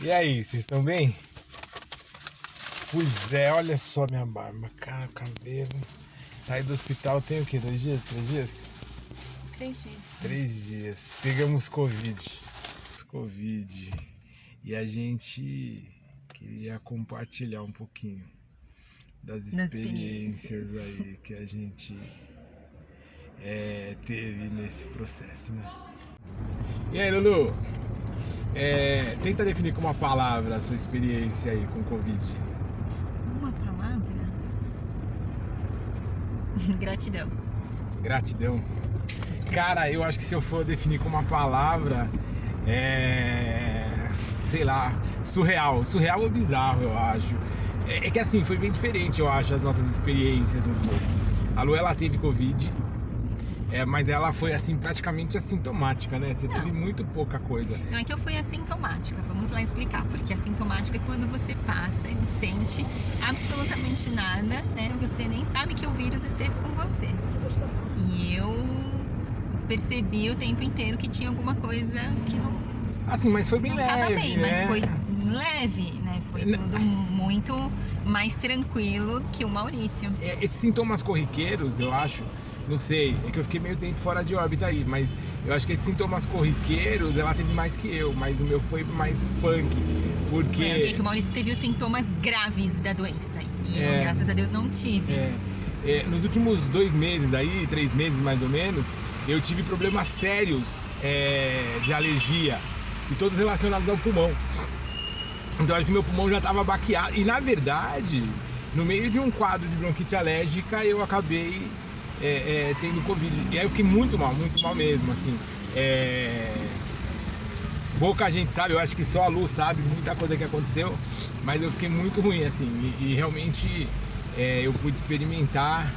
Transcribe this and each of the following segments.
E aí, vocês estão bem? Pois é, olha só minha barba, cara, cabelo. Saí do hospital tem o quê? 2 dias? 3 dias? 3 dias. 3 dias. Pegamos Covid. E a gente queria compartilhar um pouquinho das experiências aí que a gente teve nesse processo, né? E aí, Lulu? Tenta definir com uma palavra a sua experiência aí com Covid. Uma palavra? Gratidão. Gratidão. Cara, eu acho que se eu for definir com uma palavra, sei lá, surreal. Surreal ou bizarro, eu acho. É que assim, foi bem diferente, eu acho, as nossas experiências um pouco. A Lu, ela teve Covid, mas ela foi assim, praticamente assintomática, né? Você teve muito pouca coisa. Não é que eu fui assintomática, vamos lá explicar. Porque assintomática é quando você passa e não sente absolutamente nada, né? Você nem sabe que o vírus esteve com você. E eu percebi o tempo inteiro que tinha alguma coisa que não... Assim, mas foi bem não leve, tava bem, né? mas foi leve, né? Foi tudo muito mais tranquilo que o Maurício. Esses sintomas corriqueiros, eu acho, não sei, é que eu fiquei meio tempo fora de órbita aí, mas eu acho que esses sintomas corriqueiros, ela teve mais que eu, mas o meu foi mais punk, porque... que o Maurício teve os sintomas graves da doença, e eu, graças a Deus, não tive. Nos últimos 2 meses aí, 3 meses mais ou menos, eu tive problemas sérios de alergia, e todos relacionados ao pulmão. Então acho que meu pulmão já estava baqueado. E na verdade, no meio de um quadro de bronquite alérgica, eu acabei tendo Covid. E aí eu fiquei muito mal mesmo, assim. Pouca gente sabe, eu acho que só a Lu sabe muita coisa que aconteceu, mas eu fiquei muito ruim, assim. E realmente eu pude experimentar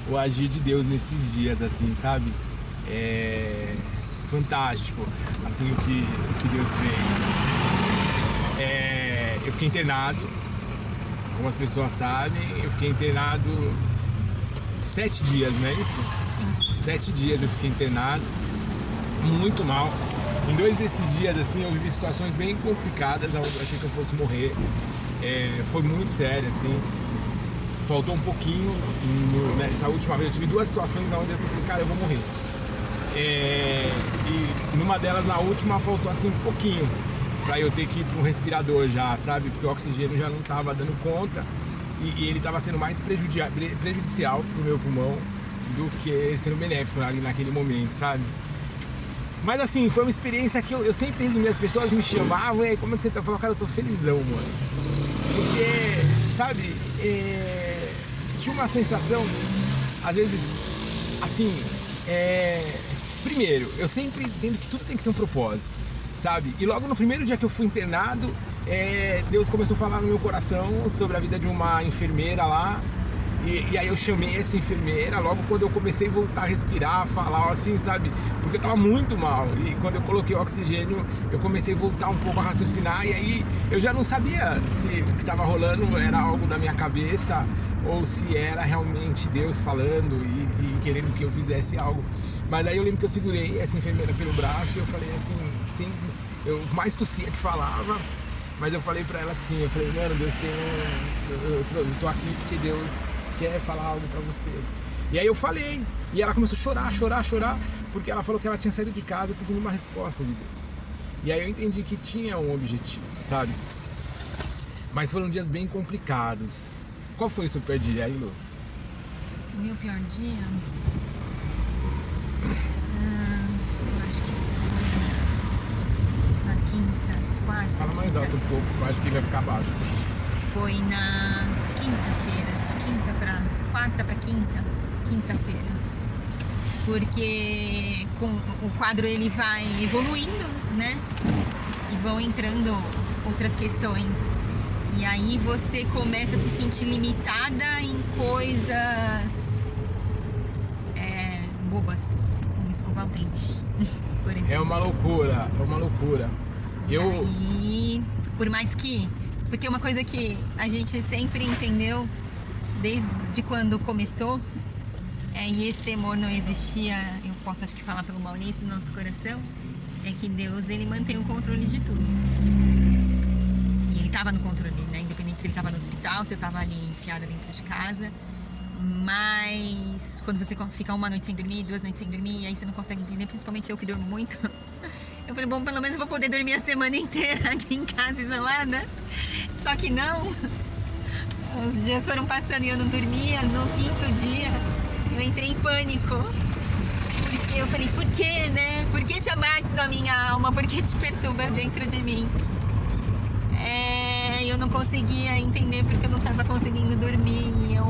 o agir de Deus nesses dias, assim, sabe? Fantástico, assim, o que Deus fez. Eu fiquei internado, como as pessoas sabem, eu fiquei internado 7 dias, não é isso? 7 dias eu fiquei internado, muito mal. Em 2 desses dias, assim, eu vivi situações bem complicadas, onde eu achei que eu fosse morrer. Foi muito sério, assim. Faltou um pouquinho, nessa última vez eu tive 2 situações onde eu falei, cara, eu vou morrer. E numa delas, na última, faltou assim um pouquinho pra eu ter que ir para um respirador já, sabe? Porque o oxigênio já não tava dando conta e ele tava sendo mais prejudicial pro meu pulmão do que sendo benéfico ali naquele momento, sabe? Mas assim, foi uma experiência que eu sempre resumi, as pessoas me chamavam, e aí, como é que você tá? Eu falava, cara, eu tô felizão, mano. Porque, sabe, tinha uma sensação, às vezes, assim, primeiro, eu sempre entendo que tudo tem que ter um propósito, sabe? E logo no primeiro dia que eu fui internado, Deus começou a falar no meu coração sobre a vida de uma enfermeira lá. E aí eu chamei essa enfermeira logo quando eu comecei a voltar a respirar, a falar assim, sabe? Porque eu tava muito mal. E quando eu coloquei o oxigênio, eu comecei a voltar um pouco a raciocinar. E aí eu já não sabia se o que estava rolando era algo da minha cabeça ou se era realmente Deus falando e querendo que eu fizesse algo. Mas aí eu lembro que eu segurei essa enfermeira pelo braço e eu falei assim, eu mais tossia que falava, mas eu falei pra ela assim, eu falei, mano, Deus tem eu tô aqui porque Deus quer falar algo pra você. E aí eu falei, e ela começou a chorar, porque ela falou que ela tinha saído de casa pedindo uma resposta de Deus. E aí eu entendi que tinha um objetivo, sabe? Mas foram dias bem complicados. Qual foi o seu pior dia aí, Lu? O meu pior dia? Eu acho que foi na quarta. Fala mais alto um pouco, eu acho que ele vai ficar baixo. Foi na quinta-feira, de quarta pra quinta-feira. Porque o quadro ele vai evoluindo, né? E vão entrando outras questões. E aí você começa a se sentir limitada em coisas bobas, como escovar o dente, por exemplo. É uma loucura. E por mais que... Porque uma coisa que a gente sempre entendeu desde quando começou, e esse temor não existia, eu posso acho que falar pelo Maurício, no nosso coração, é que Deus ele mantém o controle de tudo. tava no controle, né? Independente se ele tava no hospital, se eu tava ali enfiada dentro de casa. Mas quando você fica uma noite sem dormir, 2 noites sem dormir, aí você não consegue entender, principalmente eu que durmo muito. Eu falei, bom, pelo menos eu vou poder dormir a semana inteira aqui em casa isolada. Só que não. Os dias foram passando e eu não dormia. No 5º dia, eu entrei em pânico. Porque eu falei, por que, né? Por que te abates a minha alma? Por que te perturbas dentro de mim? Eu não conseguia entender porque eu não estava conseguindo dormir. E eu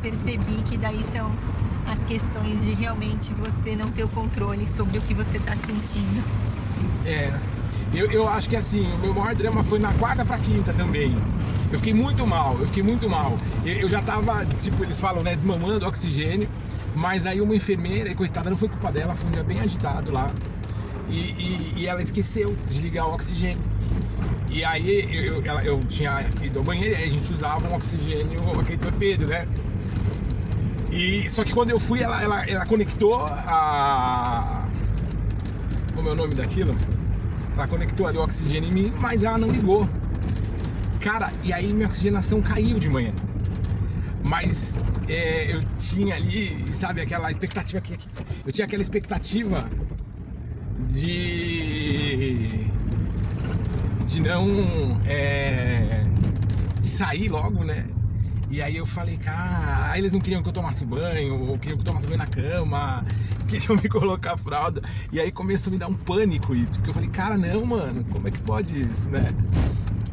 percebi que daí são as questões de realmente você não ter o controle sobre o que você está sentindo. Eu acho que assim, o meu maior drama foi na 4ª pra 5ª também. Eu fiquei muito mal. Eu já tava, tipo, eles falam, né, desmamando oxigênio. Mas aí uma enfermeira, e coitada, não foi culpa dela, foi um dia bem agitado lá. E ela esqueceu de ligar o oxigênio. E aí eu tinha ido ao banheiro e aí a gente usava um oxigênio, aquele torpedo, né? E só que quando eu fui, ela conectou a... Como é o nome daquilo? Ela conectou ali o oxigênio em mim, mas ela não ligou. Cara, e aí minha oxigenação caiu de manhã. Mas eu tinha ali, sabe, aquela expectativa aqui. Eu tinha aquela expectativa de não de sair logo, né? E aí eu falei, cara, aí eles não queriam que eu tomasse banho, ou queriam que eu tomasse banho na cama, queriam me colocar fralda. E aí começou a me dar um pânico isso, porque eu falei, cara, não, mano, como é que pode isso, né?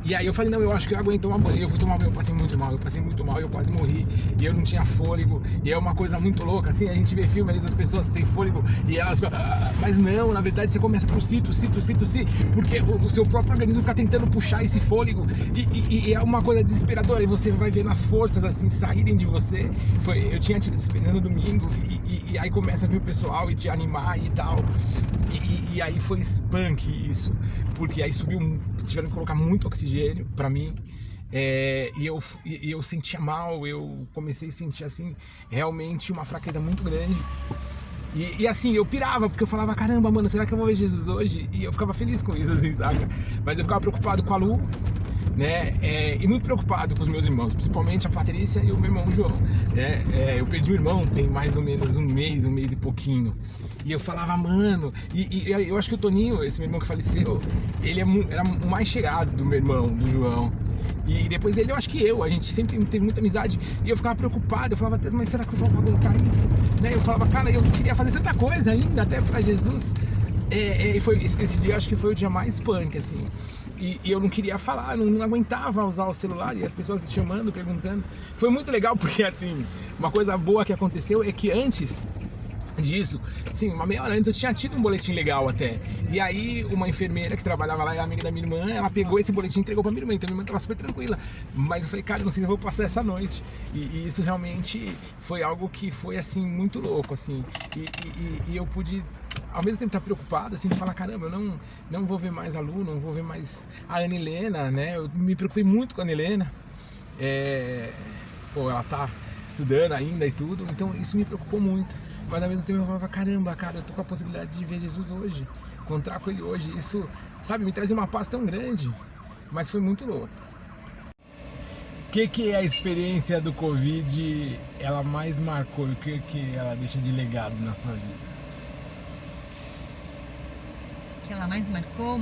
E aí eu falei, não, eu acho que eu aguento tomar banho. Eu fui tomar banho, eu passei muito mal, eu quase morri. E eu não tinha fôlego. E é uma coisa muito louca, assim, a gente vê filmes ali das pessoas sem fôlego e elas... Mas não, na verdade você começa a tossir, porque o seu próprio organismo fica tentando puxar esse fôlego. E é uma coisa desesperadora. E você vai vendo as forças, assim, saírem de você. Eu tinha tido essa experiência no domingo. E aí começa a vir o pessoal e te animar e tal. E aí foi punk isso. Porque aí tiveram que colocar muito oxigênio pra mim, e eu sentia mal, eu comecei a sentir assim, realmente uma fraqueza muito grande, e assim, eu pirava, porque eu falava, caramba, mano, será que eu vou ver Jesus hoje? E eu ficava feliz com isso, assim, sabe? Mas eu ficava preocupado com a Lu, né, e muito preocupado com os meus irmãos, principalmente a Patrícia e o meu irmão João, né? Eu perdi um irmão tem mais ou menos um mês e pouquinho. E eu falava, mano, e eu acho que o Toninho, esse meu irmão que faleceu, ele era o mais chegado do meu irmão, do João. E depois dele, eu acho que a gente sempre teve muita amizade. E eu ficava preocupado, eu falava, Deus, mas será que o João vai aguentar isso? Né? Eu falava, cara, eu queria fazer tanta coisa ainda, até pra Jesus. E foi esse dia, acho que foi o dia mais punk, assim. E eu não queria falar, não aguentava usar o celular, e as pessoas chamando, perguntando. Foi muito legal, porque assim, uma coisa boa que aconteceu é que antes disso, sim, uma meia hora antes eu tinha tido um boletim legal até. E aí uma enfermeira que trabalhava lá, era amiga da minha irmã, ela pegou esse boletim e entregou pra minha irmã. Então minha irmã tava super tranquila. Mas eu falei, cara, não sei se eu vou passar essa noite. E isso realmente foi algo que foi assim, muito louco, assim. E eu pude, ao mesmo tempo, estar preocupado, assim, de falar, caramba, eu não vou ver mais a Lu, não vou ver mais a Ana Helena, né? Eu me preocupei muito com a Ana Helena. Ela tá estudando ainda e tudo, então isso me preocupou muito. Mas ao mesmo tempo eu falava, caramba, cara, eu tô com a possibilidade de ver Jesus hoje, encontrar com ele hoje. Isso, sabe, me traz uma paz tão grande, mas foi muito louco. O que é a experiência do Covid, ela mais marcou? O que ela deixa de legado na sua vida? Que ela mais marcou?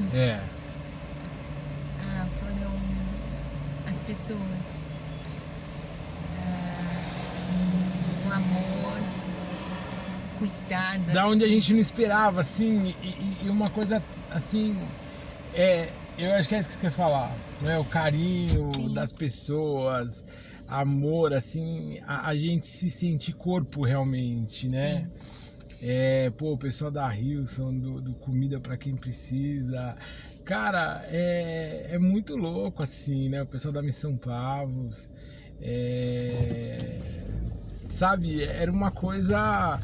Foram as pessoas. O amor, cuidado. Da onde a gente não esperava, assim, e uma coisa assim, eu acho que é isso que você quer falar, não é? O carinho Sim. das pessoas, amor, assim, a gente se sente corpo realmente, né? O pessoal da Hilson, do Comida Pra Quem Precisa, cara, é muito louco, assim, né? O pessoal da Missão Pavos, sabe, era uma coisa...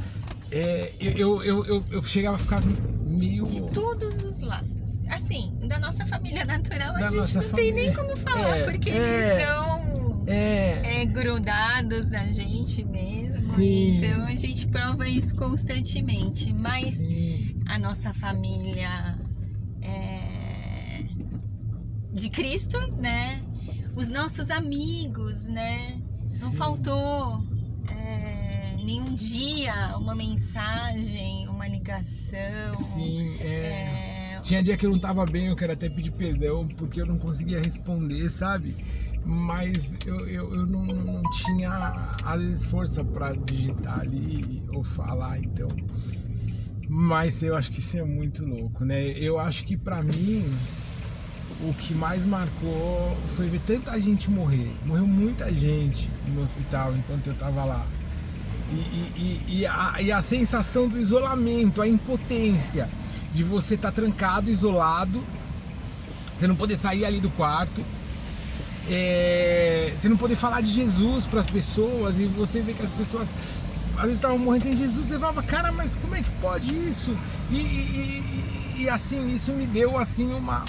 Eu chegava a ficar meio... De todos os lados. Assim, da nossa família natural, a gente não tem nem como falar, porque eles são grudados na gente mesmo. Sim. Então a gente prova isso constantemente. Mas Sim. a nossa família de Cristo, né? Os nossos amigos, né? Não Sim. faltou nenhum dia uma mensagem, uma ligação. Sim, tinha dia que eu não tava bem, eu quero até pedir perdão porque eu não conseguia responder, sabe? Mas eu não tinha, às vezes, força pra digitar ali ou falar, então. Mas eu acho que isso é muito louco, né? Eu acho que pra mim, o que mais marcou foi ver tanta gente morrer. Morreu muita gente no hospital enquanto eu tava lá. E a sensação do isolamento, a impotência de você estar trancado, isolado, você não poder sair ali do quarto, você não poder falar de Jesus para as pessoas, e você vê que as pessoas às vezes estavam morrendo sem Jesus. Você falava, cara, mas como é que pode isso? E assim, isso me deu assim uma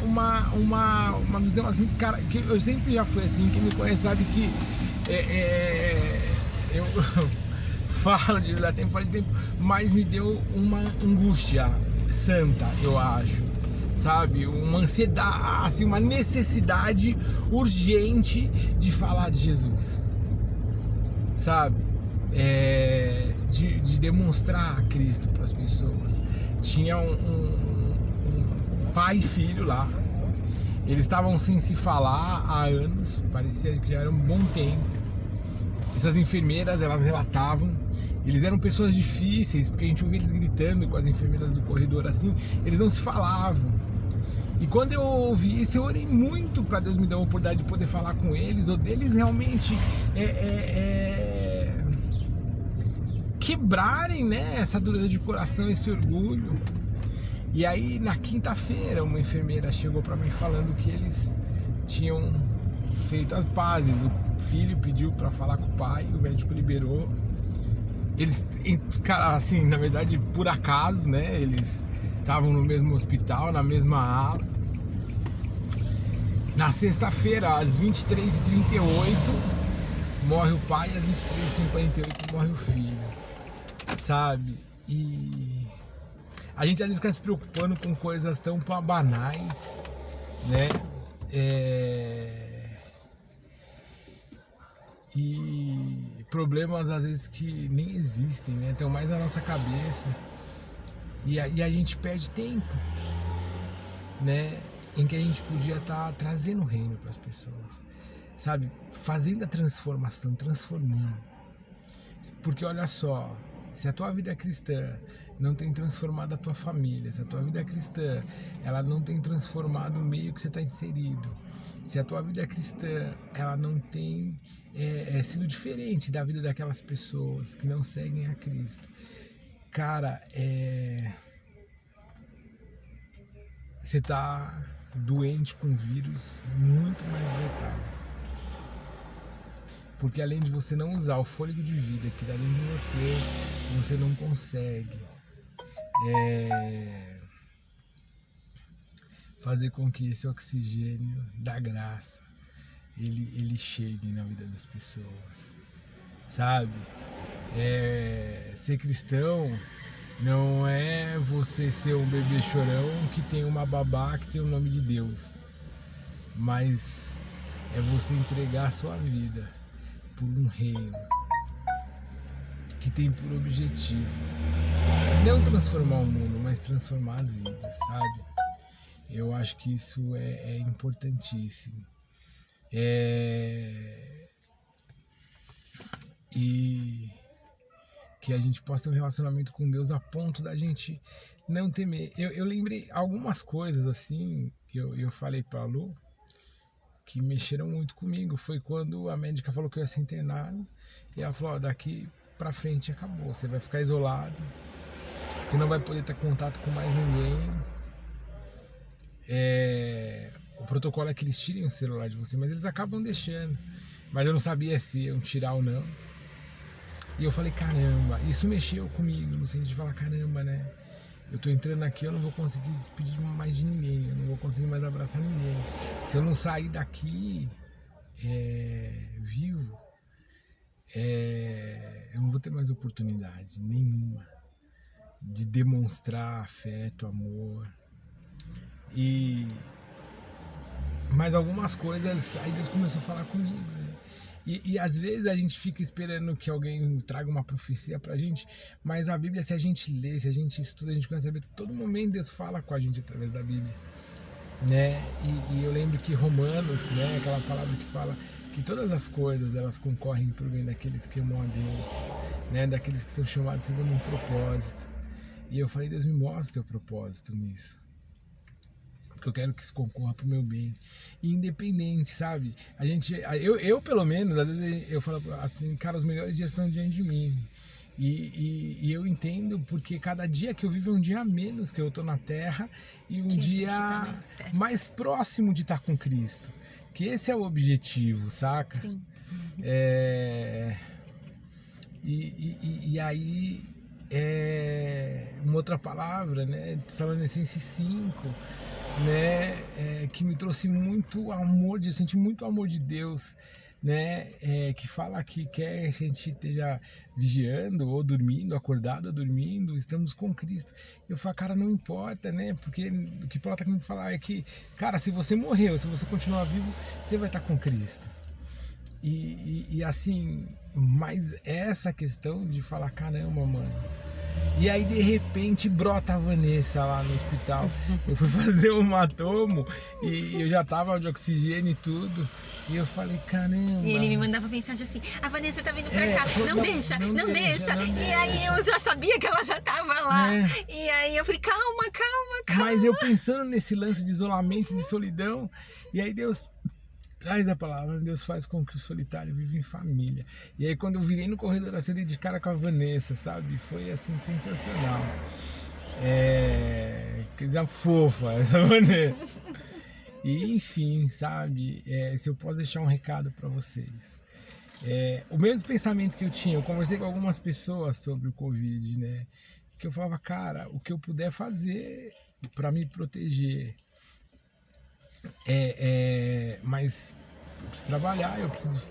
visão assim, cara, que eu sempre já fui assim. Quem me conhece sabe que eu falo de lá faz tempo, mas me deu uma angústia santa, eu acho, sabe? Uma ansiedade, assim, uma necessidade urgente de falar de Jesus, sabe? De demonstrar Cristo para as pessoas. Tinha um pai e filho lá, eles estavam sem se falar há anos, parecia que já era um bom tempo. Essas enfermeiras, elas relatavam, eles eram pessoas difíceis, porque a gente ouvia eles gritando com as enfermeiras do corredor assim, eles não se falavam. E quando eu ouvi isso, eu orei muito para Deus me dar a oportunidade de poder falar com eles, ou deles realmente quebrarem, né, essa dureza de coração, esse orgulho. E aí, na quinta-feira, uma enfermeira chegou para mim falando que eles tinham feito as pazes. O filho pediu para falar com o pai, o médico liberou. Eles, cara, assim, na verdade, por acaso, né, eles estavam no mesmo hospital, na mesma ala. Na sexta-feira, às 23h38, morre o pai, às 23h58 morre o filho, sabe? E a gente às vezes fica se preocupando com coisas tão banais, né? E problemas às vezes que nem existem, né? Estão mais na nossa cabeça. E a gente perde tempo, né? Em que a gente podia estar trazendo o reino para as pessoas, sabe? Fazendo a transformação, transformando. Porque olha só, se a tua vida cristã não tem transformado a tua família, se a tua vida cristã ela não tem transformado o meio que você está inserido, se a tua vida cristã ela não tem sido diferente da vida daquelas pessoas que não seguem a Cristo, cara, você tá doente com vírus muito mais letal. Porque além de você não usar o fôlego de vida que dá dentro de você não consegue fazer com que esse oxigênio da graça ele chegue na vida das pessoas, sabe? Ser cristão não é você ser um bebê chorão que tem uma babá que tem o nome de Deus, mas é você entregar a sua vida por um reino que tem por objetivo não transformar o mundo, mas transformar as vidas, sabe? Eu acho que isso é importantíssimo. E que a gente possa ter um relacionamento com Deus a ponto da gente não temer. Eu lembrei algumas coisas assim que eu falei para a Lu que mexeram muito comigo. Foi quando a médica falou que eu ia ser internado e ela falou, daqui pra frente acabou, você vai ficar isolado, você não vai poder ter contato com mais ninguém. O protocolo é que eles tirem o celular de você, mas eles acabam deixando, mas eu não sabia se iam tirar ou não. E eu falei, caramba, isso mexeu comigo, no sentido de falar, caramba, né? Eu tô entrando aqui, eu não vou conseguir despedir mais de ninguém, eu não vou conseguir mais abraçar ninguém. Se eu não sair daqui vivo, eu não vou ter mais oportunidade nenhuma de demonstrar afeto, amor. E Mas algumas coisas, aí Deus começou a falar comigo, né? E às vezes a gente fica esperando que alguém traga uma profecia pra gente, mas a Bíblia, se a gente lê, se a gente estuda, a gente consegue saber, todo momento Deus fala com a gente através da Bíblia, né? E eu lembro que Romanos, né, aquela palavra que fala que todas as coisas elas concorrem para o bem daqueles que amam a Deus, né, daqueles que são chamados segundo um propósito. E eu falei, Deus, me mostra o teu propósito nisso, porque eu quero que isso concorra para o meu bem. E independente, sabe? Eu pelo menos, às vezes eu falo assim, cara, os melhores dias estão diante de mim. E eu entendo porque cada dia que eu vivo é um dia a menos que eu estou na Terra e um dia mais próximo de estar com Cristo. Que esse é o objetivo, saca? Sim. E aí, uma outra palavra, né? Tessalonicenses 5, né? Que me trouxe muito amor, eu senti muito amor de Deus, né? Que fala que quer que a gente esteja vigiando ou dormindo, acordado ou dormindo, estamos com Cristo. Eu falo, cara, não importa, né? Porque o que Paulo está querendo falar é que, cara, se você morreu, se você continuar vivo, você vai estar com Cristo. E assim, mas essa questão de falar, caramba, mano. E aí de repente brota a Vanessa lá no hospital. Eu fui fazer um hematomo e eu já tava de oxigênio e tudo. E eu falei, caramba. E ele me mandava mensagem assim, a Vanessa tá vindo pra cá, não deixa. E aí eu já sabia que ela já tava lá. E aí eu falei, calma. Mas eu pensando nesse lance de isolamento, de solidão, e aí Deus traz a palavra, Deus faz com que o solitário viva em família. E aí quando eu virei no corredor, assim, dei de cara com a Vanessa, sabe? Foi assim, sensacional. Coisa fofa essa Vanessa. E enfim, sabe? Se eu posso deixar um recado para vocês. O mesmo pensamento que eu tinha, eu conversei com algumas pessoas sobre o Covid, né? Que eu falava, cara, o que eu puder fazer para me proteger. Mas eu preciso trabalhar, eu preciso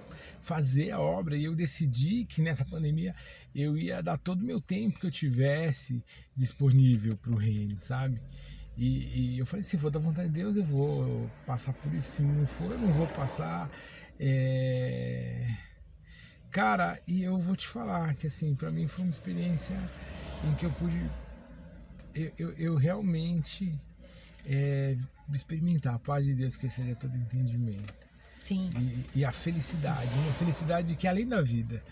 fazer a obra, e eu decidi que nessa pandemia eu ia dar todo o meu tempo que eu tivesse disponível para o reino, sabe? E eu falei, se for da vontade de Deus, eu vou passar por isso. Se não for, eu não vou passar. Cara, e eu vou te falar que assim, para mim foi uma experiência em que eu pude eu realmente experimentar a paz de Deus que excede todo entendimento. Sim. E a felicidade, uma felicidade que é além da vida.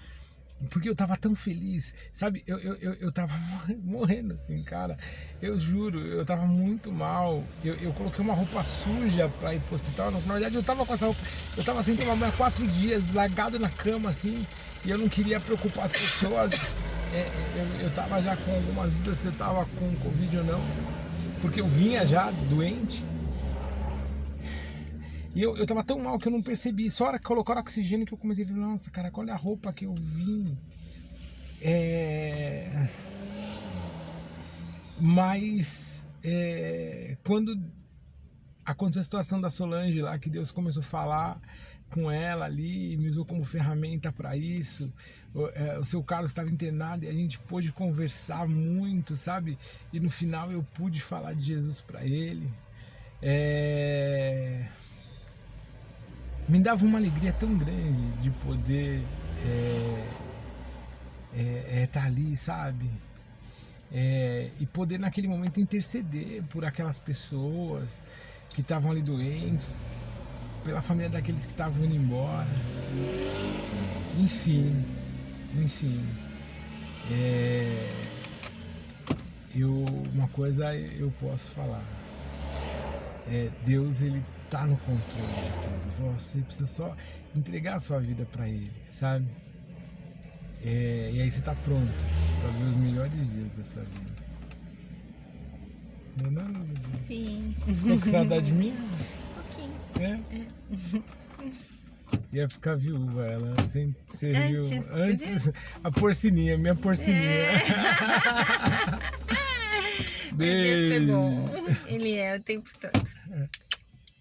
Porque eu tava tão feliz, sabe? Eu tava morrendo assim, cara. Eu juro, eu tava muito mal. Eu coloquei uma roupa suja pra ir pro hospital. Na verdade, eu tava com essa roupa. Eu tava sem tomar banho há 4 dias, largado na cama, assim. E eu não queria preocupar as pessoas. Eu tava já com algumas dúvidas se eu tava com Covid ou não. Porque eu vinha já doente. E eu tava tão mal que eu não percebi. Só a hora que colocaram oxigênio que eu comecei a ver, nossa, cara, olha a roupa que eu vim. Mas quando aconteceu a situação da Solange lá, que Deus começou a falar com ela ali, me usou como ferramenta para isso. O seu Carlos estava internado e a gente pôde conversar muito, sabe? E no final eu pude falar de Jesus para ele. Me dava uma alegria tão grande de poder estar ali, sabe? E poder naquele momento interceder por aquelas pessoas que estavam ali doentes, pela família daqueles que estavam indo embora. Enfim. Uma coisa eu posso falar. Deus, ele tá no controle de tudo. Você precisa só entregar a sua vida para ele, sabe? E aí você tá pronto para ver os melhores dias da sua vida. Não, Luizinha? Sim. Ficou com saudade de mim? Um pouquinho. Ia ficar viúva, ela. Você viu? Antes, a porcininha, minha porcininha. Beijo. Deus foi bom. Ele é o tempo todo.